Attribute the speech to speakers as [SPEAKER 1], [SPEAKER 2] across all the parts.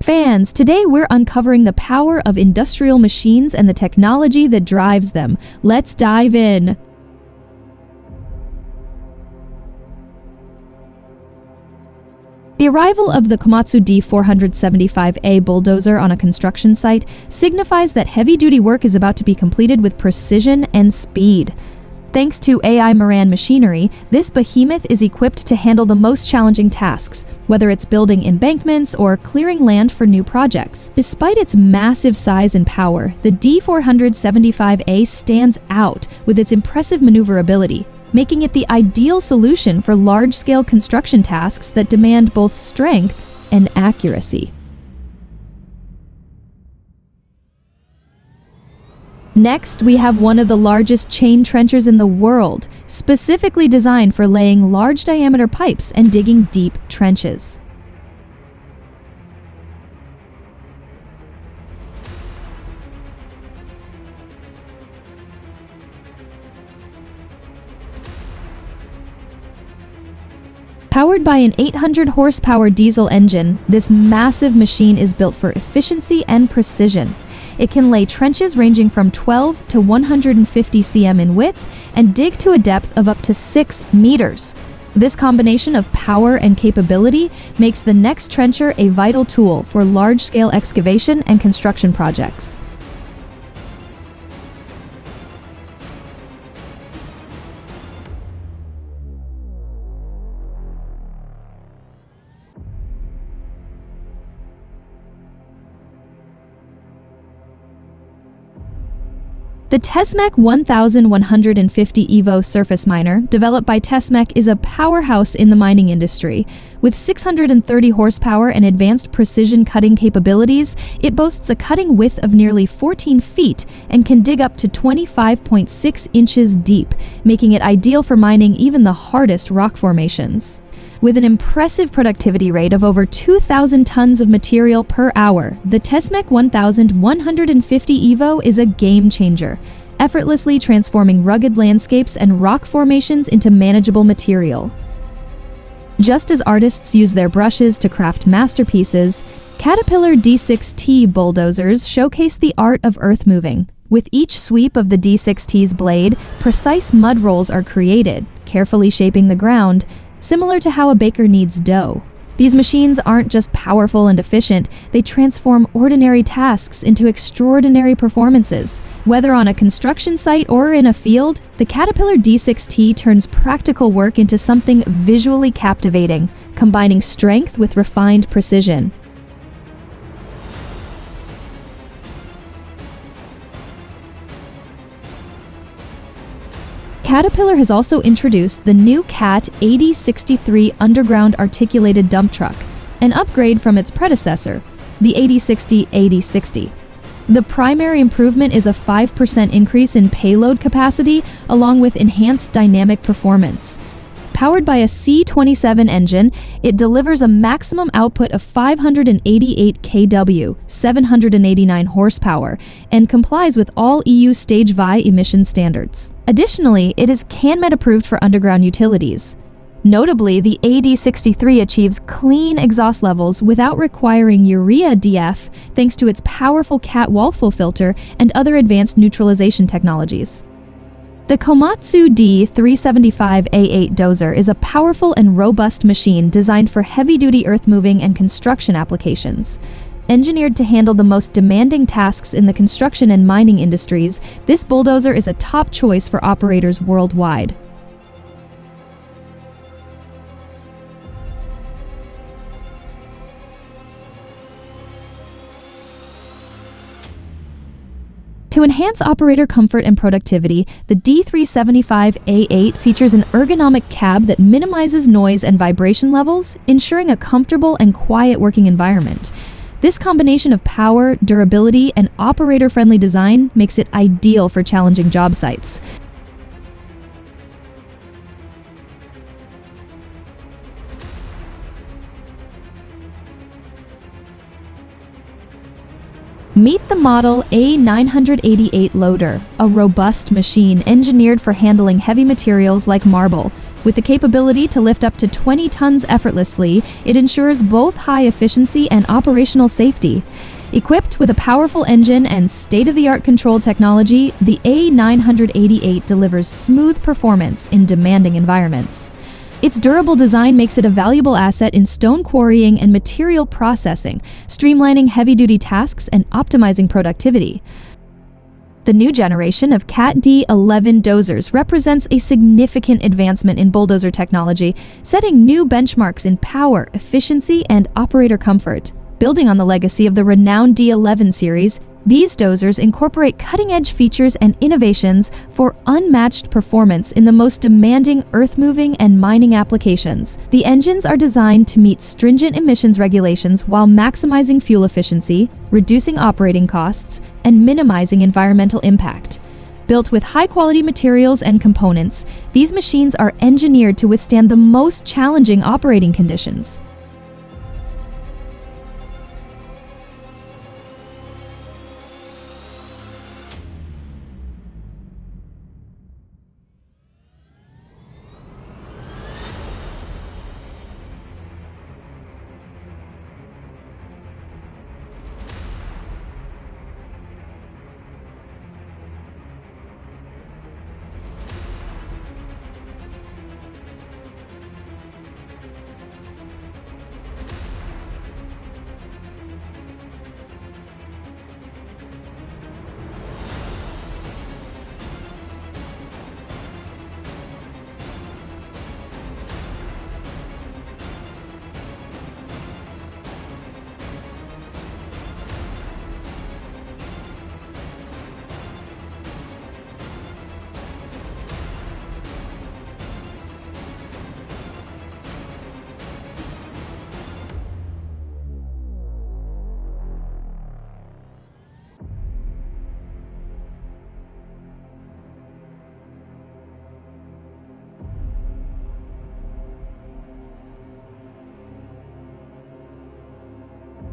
[SPEAKER 1] Fans, today we're uncovering the power of industrial machines and the technology that drives them. Let's dive in. The arrival of the Komatsu D475A bulldozer on a construction site signifies that heavy-duty work is about to be completed with precision and speed. Thanks to AI Moran machinery, this behemoth is equipped to handle the most challenging tasks, whether it's building embankments or clearing land for new projects. Despite its massive size and power, the D475A stands out with its impressive maneuverability, making it the ideal solution for large-scale construction tasks that demand both strength and accuracy. Next, we have one of the largest chain trenchers in the world, specifically designed for laying large-diameter pipes and digging deep trenches. Powered by an 800 horsepower diesel engine, this massive machine is built for efficiency and precision. It can lay trenches ranging from 12 to 150 cm in width and dig to a depth of up to 6 meters. This combination of power and capability makes the next trencher a vital tool for large-scale excavation and construction projects. The Tesmec 1150 EVO surface miner, developed by Tesmec, is a powerhouse in the mining industry. With 630 horsepower and advanced precision cutting capabilities, it boasts a cutting width of nearly 14 feet and can dig up to 25.6 inches deep, making it ideal for mining even the hardest rock formations. With an impressive productivity rate of over 2,000 tons of material per hour, the Tesmec 1150 EVO is a game changer, effortlessly transforming rugged landscapes and rock formations into manageable material. Just as artists use their brushes to craft masterpieces, Caterpillar D6T bulldozers showcase the art of earth moving. With each sweep of the D6T's blade, precise mud rolls are created, carefully shaping the ground, similar to how a baker kneads dough. These machines aren't just powerful and efficient, they transform ordinary tasks into extraordinary performances. Whether on a construction site or in a field, the Caterpillar D6T turns practical work into something visually captivating, combining strength with refined precision. Caterpillar has also introduced the new CAT 8063 underground articulated dump truck, an upgrade from its predecessor, the 8060. The primary improvement is a 5% increase in payload capacity along with enhanced dynamic performance. Powered by a C27 engine, it delivers a maximum output of 588 kW, 789 horsepower, and complies with all EU Stage V emission standards. Additionally, it is CANMET approved for underground utilities. Notably, the AD63 achieves clean exhaust levels without requiring urea DF thanks to its powerful CAT wall-fill filter and other advanced neutralization technologies. The Komatsu D375A8 dozer is a powerful and robust machine designed for heavy-duty earth-moving and construction applications. Engineered to handle the most demanding tasks in the construction and mining industries, this bulldozer is a top choice for operators worldwide. To enhance operator comfort and productivity, the D375A8 features an ergonomic cab that minimizes noise and vibration levels, ensuring a comfortable and quiet working environment. This combination of power, durability, and operator-friendly design makes it ideal for challenging job sites. Meet the model A988 loader, a robust machine engineered for handling heavy materials like marble. With the capability to lift up to 20 tons effortlessly, it ensures both high efficiency and operational safety. Equipped with a powerful engine and state-of-the-art control technology, the A988 delivers smooth performance in demanding environments. Its durable design makes it a valuable asset in stone quarrying and material processing, streamlining heavy-duty tasks and optimizing productivity. The new generation of Cat D11 dozers represents a significant advancement in bulldozer technology, setting new benchmarks in power, efficiency, and operator comfort. Building on the legacy of the renowned D11 series, these dozers incorporate cutting-edge features and innovations for unmatched performance in the most demanding earth-moving and mining applications. The engines are designed to meet stringent emissions regulations while maximizing fuel efficiency, reducing operating costs, and minimizing environmental impact. Built with high-quality materials and components, these machines are engineered to withstand the most challenging operating conditions.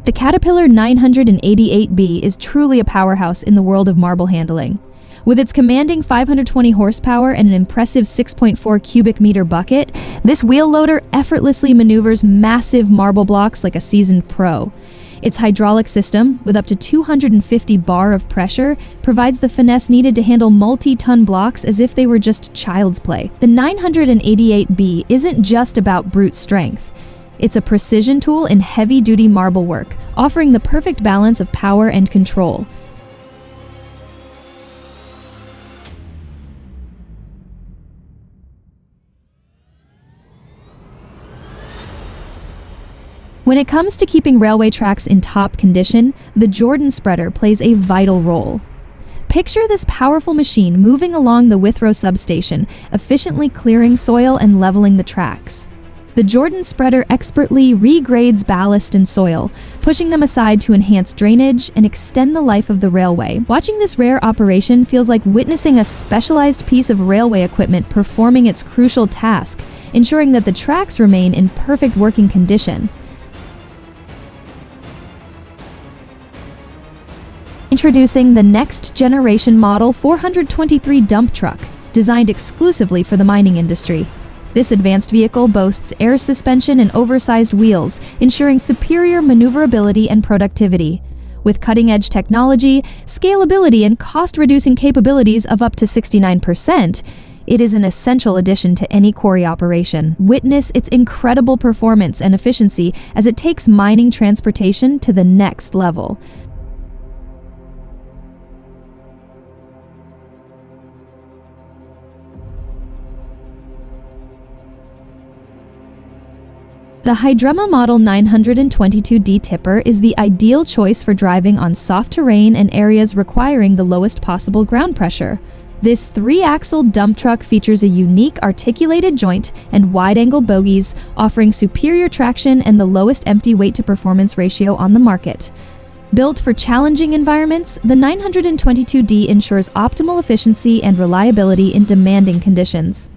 [SPEAKER 1] The Caterpillar 988B is truly a powerhouse in the world of marble handling. With its commanding 520 horsepower and an impressive 6.4 cubic meter bucket, this wheel loader effortlessly maneuvers massive marble blocks like a seasoned pro. Its hydraulic system, with up to 250 bar of pressure, provides the finesse needed to handle multi-ton blocks as if they were just child's play. The 988B isn't just about brute strength. It's a precision tool in heavy-duty marble work, offering the perfect balance of power and control. When it comes to keeping railway tracks in top condition, the Jordan spreader plays a vital role. Picture this powerful machine moving along the Withrow substation, efficiently clearing soil and leveling the tracks. The Jordan spreader expertly regrades ballast and soil, pushing them aside to enhance drainage and extend the life of the railway. Watching this rare operation feels like witnessing a specialized piece of railway equipment performing its crucial task, ensuring that the tracks remain in perfect working condition. Introducing the next generation Model 423 dump truck, designed exclusively for the mining industry. This advanced vehicle boasts air suspension and oversized wheels, ensuring superior maneuverability and productivity. With cutting-edge technology, scalability, and cost-reducing capabilities of up to 69%, it is an essential addition to any quarry operation. Witness its incredible performance and efficiency as it takes mining transportation to the next level. The Hydrema Model 922D tipper is the ideal choice for driving on soft terrain and areas requiring the lowest possible ground pressure. This 3-axle dump truck features a unique articulated joint and wide-angle bogies, offering superior traction and the lowest empty weight-to-performance ratio on the market. Built for challenging environments, the 922D ensures optimal efficiency and reliability in demanding conditions.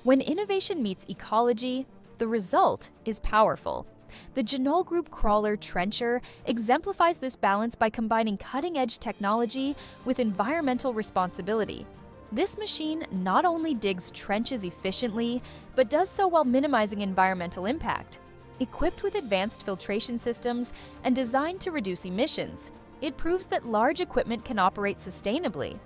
[SPEAKER 1] When innovation meets ecology, the result is powerful. The Janol Group Crawler Trencher exemplifies this balance by combining cutting-edge technology with environmental responsibility. This machine not only digs trenches efficiently, but does so while minimizing environmental impact. Equipped with advanced filtration systems and designed to reduce emissions, it proves that large equipment can operate sustainably.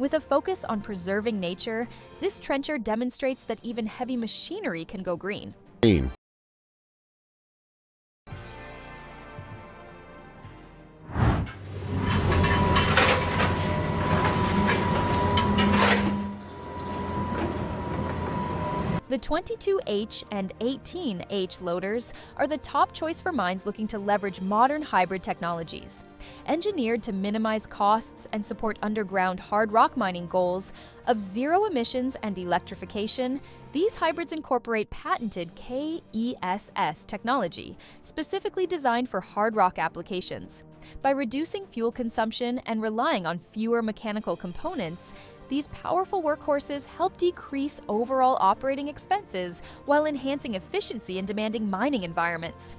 [SPEAKER 1] With a focus on preserving nature, this trencher demonstrates that even heavy machinery can go green. The 22H and 18H loaders are the top choice for mines looking to leverage modern hybrid technologies. Engineered to minimize costs and support underground hard rock mining goals of zero emissions and electrification, these hybrids incorporate patented KESS technology, specifically designed for hard rock applications. By reducing fuel consumption and relying on fewer mechanical components, these powerful workhorses help decrease overall operating expenses while enhancing efficiency in demanding mining environments.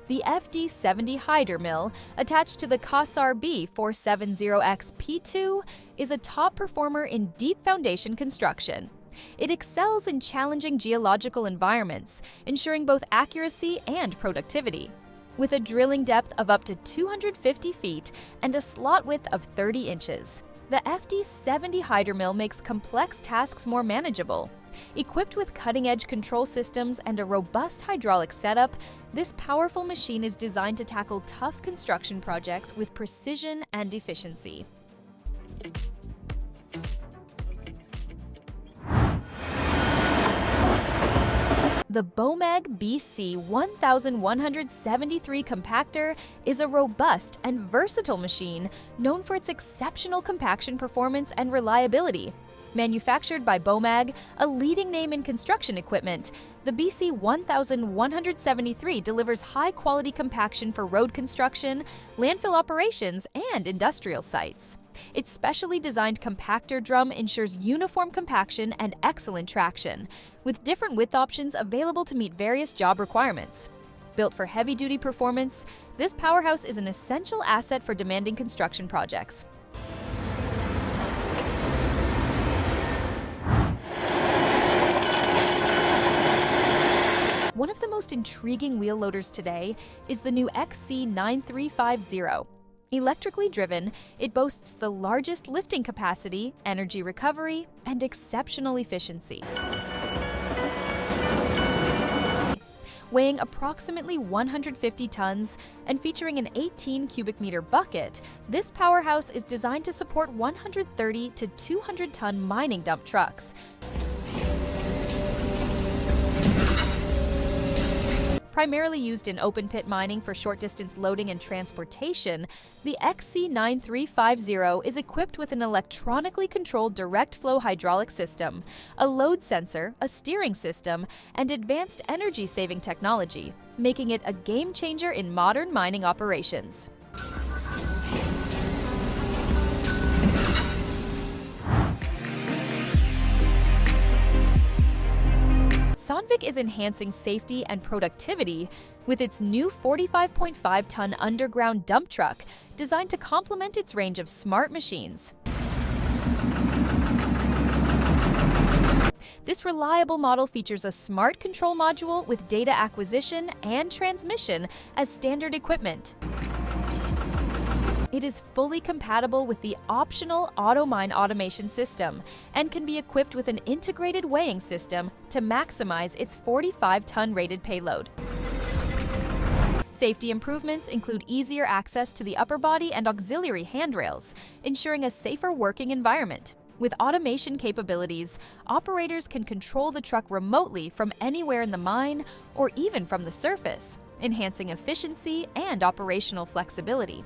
[SPEAKER 1] The FD70 Hyder Mill, attached to the Colossal B470X P2, is a top performer in deep foundation construction. It excels in challenging geological environments, ensuring both accuracy and productivity. With a drilling depth of up to 250 feet and a slot width of 30 inches, the FD70 Hyder Mill makes complex tasks more manageable. Equipped with cutting-edge control systems and a robust hydraulic setup, this powerful machine is designed to tackle tough construction projects with precision and efficiency. The Bomag BC 1173 compactor is a robust and versatile machine known for its exceptional compaction performance and reliability. Manufactured by Bomag, a leading name in construction equipment, the BC 1173 delivers high-quality compaction for road construction, landfill operations, and industrial sites. Its specially designed compactor drum ensures uniform compaction and excellent traction, with different width options available to meet various job requirements. Built for heavy-duty performance, this powerhouse is an essential asset for demanding construction projects. One of the most intriguing wheel loaders today is the new XC9350. Electrically driven, it boasts the largest lifting capacity, energy recovery, and exceptional efficiency. Weighing approximately 150 tons and featuring an 18 cubic meter bucket, this powerhouse is designed to support 130 to 200 ton mining dump trucks. Primarily used in open-pit mining for short-distance loading and transportation, the XC9350 is equipped with an electronically controlled direct-flow hydraulic system, a load sensor, a steering system, and advanced energy-saving technology, making it a game-changer in modern mining operations. Sandvik is enhancing safety and productivity with its new 45.5-ton underground dump truck designed to complement its range of smart machines. This reliable model features a smart control module with data acquisition and transmission as standard equipment. It is fully compatible with the optional AutoMine automation system and can be equipped with an integrated weighing system to maximize its 45-ton rated payload. Safety improvements include easier access to the upper body and auxiliary handrails, ensuring a safer working environment. With automation capabilities, operators can control the truck remotely from anywhere in the mine or even from the surface, enhancing efficiency and operational flexibility.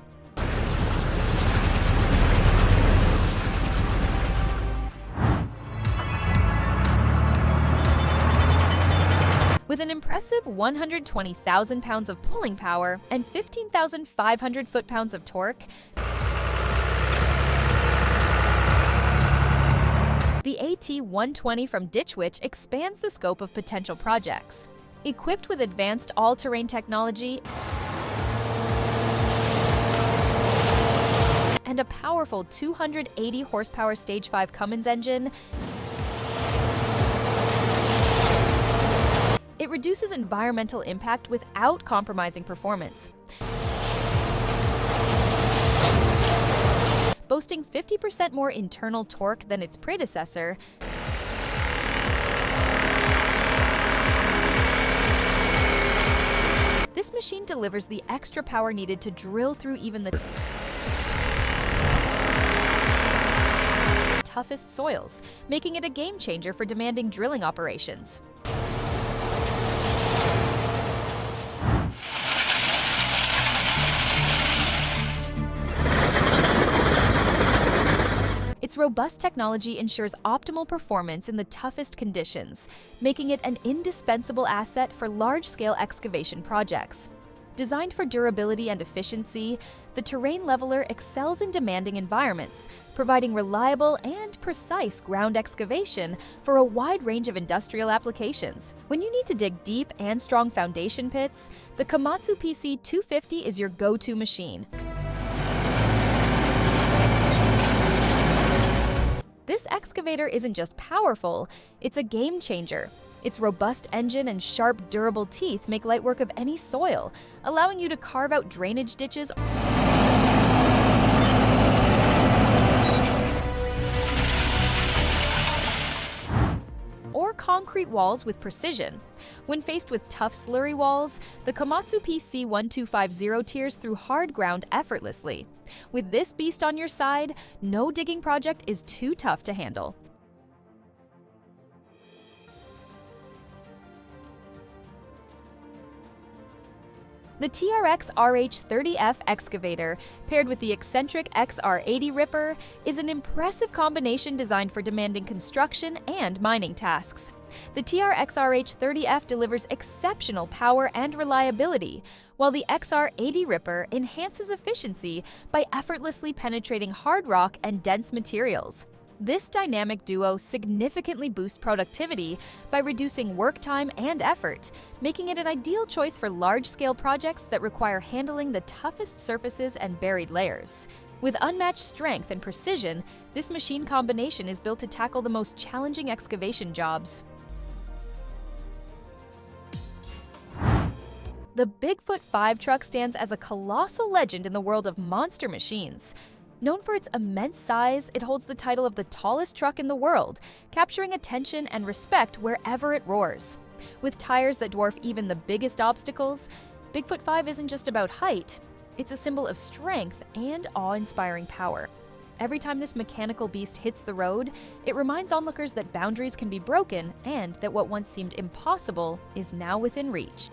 [SPEAKER 1] With an impressive 120,000 pounds of pulling power and 15,500 foot-pounds of torque, the AT120 from Ditch Witch expands the scope of potential projects. Equipped with advanced all-terrain technology and a powerful 280 horsepower Stage 5 Cummins engine, it reduces environmental impact without compromising performance. Boasting 50% more internal torque than its predecessor, this machine delivers the extra power needed to drill through even the toughest soils, making it a game changer for demanding drilling operations. Its robust technology ensures optimal performance in the toughest conditions, making it an indispensable asset for large-scale excavation projects. Designed for durability and efficiency, the terrain leveler excels in demanding environments, providing reliable and precise ground excavation for a wide range of industrial applications. When you need to dig deep and strong foundation pits, the Komatsu PC250 is your go-to machine. This excavator isn't just powerful, it's a game changer. Its robust engine and sharp, durable teeth make light work of any soil, allowing you to carve out drainage ditches or concrete walls with precision. When faced with tough slurry walls, the Komatsu PC1250 tears through hard ground effortlessly. With this beast on your side, no digging project is too tough to handle. The TRX RH30F excavator, paired with the eccentric XR80 Ripper, is an impressive combination designed for demanding construction and mining tasks. The TRX RH30F delivers exceptional power and reliability, while the XR80 Ripper enhances efficiency by effortlessly penetrating hard rock and dense materials. This dynamic duo significantly boosts productivity by reducing work time and effort, making it an ideal choice for large-scale projects that require handling the toughest surfaces and buried layers. With unmatched strength and precision, this machine combination is built to tackle the most challenging excavation jobs. The Bigfoot 5 truck stands as a colossal legend in the world of monster machines. Known for its immense size, it holds the title of the tallest truck in the world, capturing attention and respect wherever it roars. With tires that dwarf even the biggest obstacles, Bigfoot 5 isn't just about height, it's a symbol of strength and awe-inspiring power. Every time this mechanical beast hits the road, it reminds onlookers that boundaries can be broken and that what once seemed impossible is now within reach.